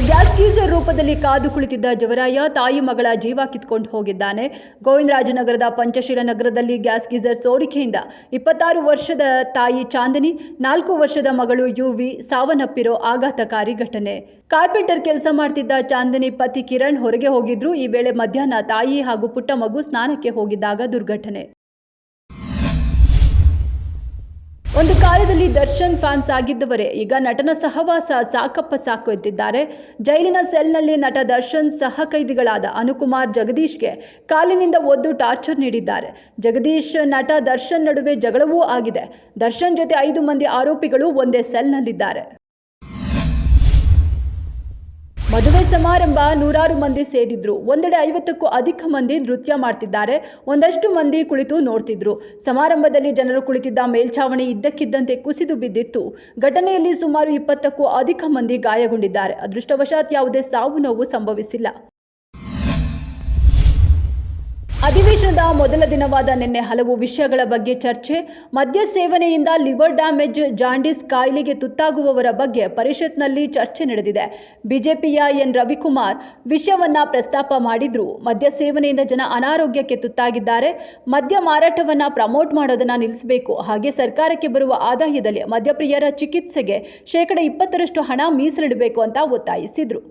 Gas geyser ರೂಪದಲ್ಲಿ ಕಾದು ಕುಳಿತಿದ್ದ ಜವರಾಯ ತಾಯಿ ಮಗಳ ಜೀವ ಕಿತ್ಕೊಂಡು ಹೋಗಿದ್ದಾನೆ. ಗೋವಿಂದರಾಜನಗರದ ಪಂಚಶೀಲ ನಗರದಲ್ಲಿ ಗ್ಯಾಸ್ ಗೀಸರ್ ಸೋರಿಕೆಯಿಂದ 26 ವರ್ಷದ ತಾಯಿ ಚಾಂದಿನಿ, 4 ವರ್ಷದ ಮಗಳು ಯುವಿ ಸಾವನ್ನಪ್ಪಿರೋ ಆಘಾತಕಾರಿ ಘಟನೆ. ಕಾರ್ಪೆಂಟರ್ ಕೆಲಸ ಮಾಡ್ತಿದ್ದ ಚಾಂದಿನಿ ಪತಿ ಕಿರಣ್ ಹೊರಗೆ ಹೋಗಿದ್ರು. ಈ ವೇಳೆ ಮಧ್ಯಾಹ್ನ ತಾಯಿ ಹಾಗೂ ಪುಟ್ಟ ಮಗು ಸ್ನಾನಕ್ಕೆ ಹೋಗಿದ್ದಾಗ ದುರ್ಘಟನೆ. ಒಂದು ಕಾಲದಲ್ಲಿ ದರ್ಶನ್ ಫ್ಯಾನ್ಸ್ ಆಗಿದ್ದವರೇ ಈಗ ನಟನ ಸಹವಾಸ ಸಾಕಪ್ಪ ಸಾಕು ಎದ್ದಿದ್ದಾರೆ. ಜೈಲಿನ ಸೆಲ್ನಲ್ಲಿ ನಟ ದರ್ಶನ್ ಸಹ ಕೈದಿಗಳಾದ ಅನುಕುಮಾರ್ ಜಗದೀಶ್ಗೆ ಕಾಲಿನಿಂದ ಒದ್ದು ಟಾರ್ಚರ್ ನೀಡಿದ್ದಾರೆ. ಜಗದೀಶ್ ನಟ ದರ್ಶನ್ ನಡುವೆ ಜಗಳವೂ ಆಗಿದೆ. ದರ್ಶನ್ ಜೊತೆ 5 ಮಂದಿ ಆರೋಪಿಗಳು ಒಂದೇ ಸೆಲ್ನಲ್ಲಿದ್ದಾರೆ. ಮದುವೆ ಸಮಾರಂಭ, ನೂರಾರು ಮಂದಿ ಸೇರಿದ್ರು. ಒಂದೆಡೆ 50ಕ್ಕೂ ಅಧಿಕ ಮಂದಿ ನೃತ್ಯ ಮಾಡ್ತಿದ್ದಾರೆ. ಒಂದಷ್ಟು ಮಂದಿ ಕುಳಿತು ನೋಡ್ತಿದ್ರು. ಸಮಾರಂಭದಲ್ಲಿ ಜನರು ಕುಳಿತಿದ್ದ ಮೇಲ್ಛಾವಣಿ ಇದ್ದಕ್ಕಿದ್ದಂತೆ ಕುಸಿದು ಬಿದ್ದಿತ್ತು. ಘಟನೆಯಲ್ಲಿ ಸುಮಾರು 20ಕ್ಕೂ ಅಧಿಕ ಮಂದಿ ಗಾಯಗೊಂಡಿದ್ದಾರೆ. ಅದೃಷ್ಟವಶಾತ್ ಯಾವುದೇ ಸಾವು ನೋವು ಸಂಭವಿಸಿಲ್ಲ. ಅಧಿವೇಶನದ ಮೊದಲ ದಿನವಾದ ನಿನ್ನೆ ಹಲವು ವಿಷಯಗಳ ಬಗ್ಗೆ ಚರ್ಚೆ. ಮದ್ಯ ಸೇವನೆಯಿಂದ ಲಿವರ್ ಡ್ಯಾಮೇಜ್, ಜಾಂಡೀಸ್ ಕಾಯಿಲೆಗೆ ತುತ್ತಾಗುವವರ ಬಗ್ಗೆ ಪರಿಷತ್ನಲ್ಲಿ ಚರ್ಚೆ ನಡೆದಿದೆ. ಬಿಜೆಪಿಯ ಎನ್ ರವಿಕುಮಾರ್ ವಿಷಯವನ್ನ ಪ್ರಸ್ತಾಪ ಮಾಡಿದ್ರು. ಮದ್ಯ ಸೇವನೆಯಿಂದ ಜನ ಅನಾರೋಗ್ಯಕ್ಕೆ ತುತ್ತಾಗಿದ್ದಾರೆ. ಮದ್ಯ ಮಾರಾಟವನ್ನ ಪ್ರಮೋಟ್ ಮಾಡೋದನ್ನ ನಿಲ್ಲಿಸಬೇಕು. ಹಾಗೆ ಸರ್ಕಾರಕ್ಕೆ ಬರುವ ಆದಾಯದಲ್ಲಿ ಮದ್ಯಪ್ರಿಯರ ಚಿಕಿತ್ಸೆಗೆ 20% ಹಣ ಮೀಸಲಿಡಬೇಕು ಅಂತ ಒತ್ತಾಯಿಸಿದ್ರು.